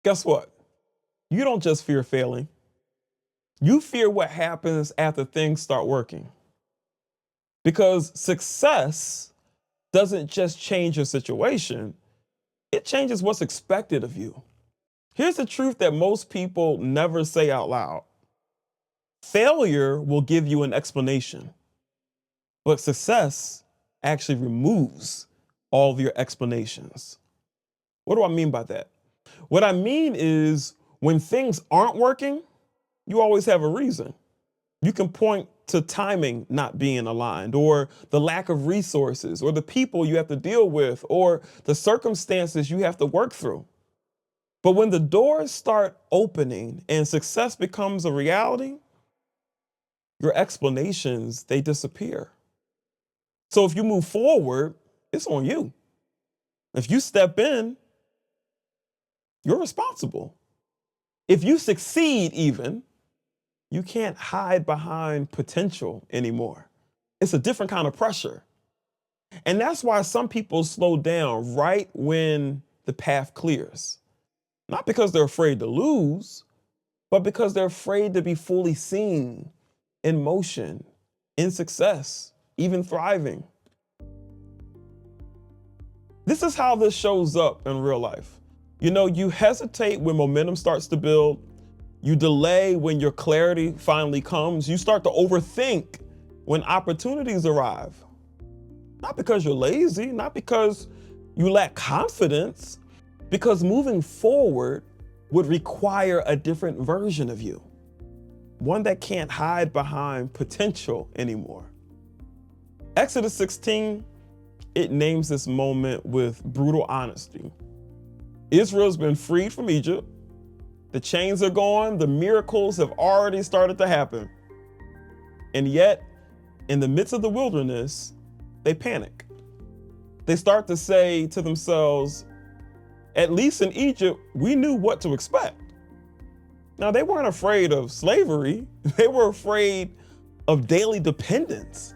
Guess what? You don't just fear failing. You fear what happens after things start working. Because success doesn't just change your situation, it changes what's expected of you. Here's the truth that most people never say out loud. Failure will give you an explanation, but success actually removes all of your explanations. What do I mean by that? What I mean is when things aren't working, you always have a reason. You can point to timing not being aligned, or the lack of resources, or the people you have to deal with, or the circumstances you have to work through. But when the doors start opening and success becomes a reality, your explanations, they disappear. So if you move forward, it's on you. If you step in, you're responsible. If you succeed even, you can't hide behind potential anymore. It's a different kind of pressure. And that's why some people slow down right when the path clears. Not because they're afraid to lose, but because they're afraid to be fully seen, in motion, in success, even thriving. This is how this shows up in real life. You hesitate when momentum starts to build. You delay when your clarity finally comes. You start to overthink when opportunities arrive. Not because you're lazy, not because you lack confidence, because moving forward would require a different version of you. One that can't hide behind potential anymore. Exodus 16, it names this moment with brutal honesty. Israel's been freed from Egypt. The chains are gone. The miracles have already started to happen. And yet, in the midst of the wilderness, they panic. They start to say to themselves, at least in Egypt, we knew what to expect. Now, they weren't afraid of slavery. They were afraid of daily dependence.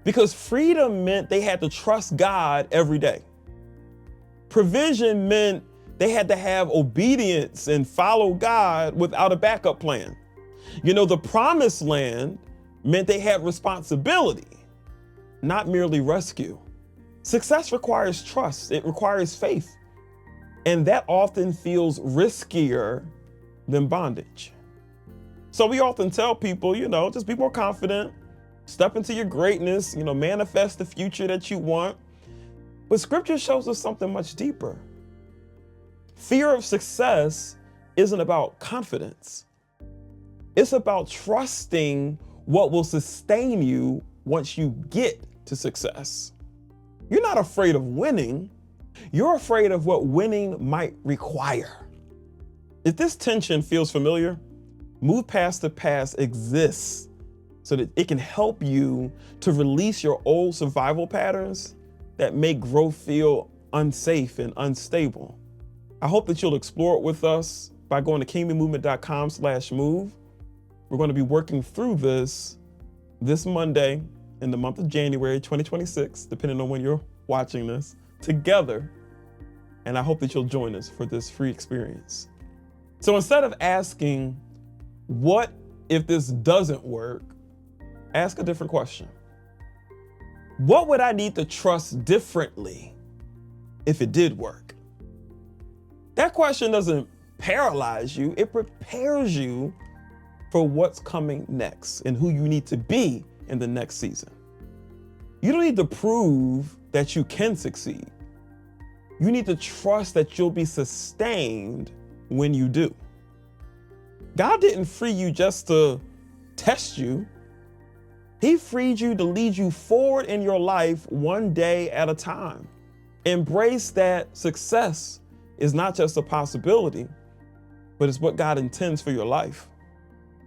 Because freedom meant they had to trust God every day. Provision meant they had to have obedience and follow God without a backup plan. The promised land meant they had responsibility, not merely rescue. Success requires trust. It requires faith. And that often feels riskier than bondage. So we often tell people, just be more confident, step into your greatness, manifest the future that you want. But scripture shows us something much deeper. Fear of success isn't about confidence. It's about trusting what will sustain you once you get to success. You're not afraid of winning. You're afraid of what winning might require. If this tension feels familiar, move past the past exists so that it can help you to release your old survival patterns that make growth feel unsafe and unstable. I hope that you'll explore it with us by going to kingdommovement.com/move. We're going to be working through this Monday in the month of January 2026, depending on when you're watching this, together. And I hope that you'll join us for this free experience. So instead of asking, what if this doesn't work? Ask a different question. What would I need to trust differently if it did work? That question doesn't paralyze you. It prepares you for what's coming next and who you need to be in the next season. You don't need to prove that you can succeed. You need to trust that you'll be sustained when you do. God didn't free you just to test you. He freed you to lead you forward in your life one day at a time. Embrace that success is not just a possibility, but it's what God intends for your life.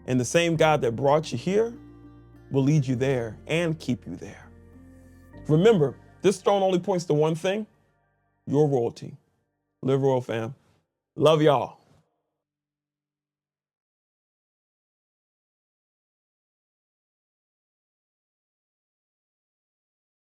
And the same God that brought you here will lead you there and keep you there. Remember, this throne only points to one thing: your royalty. Live royal, fam. Love y'all.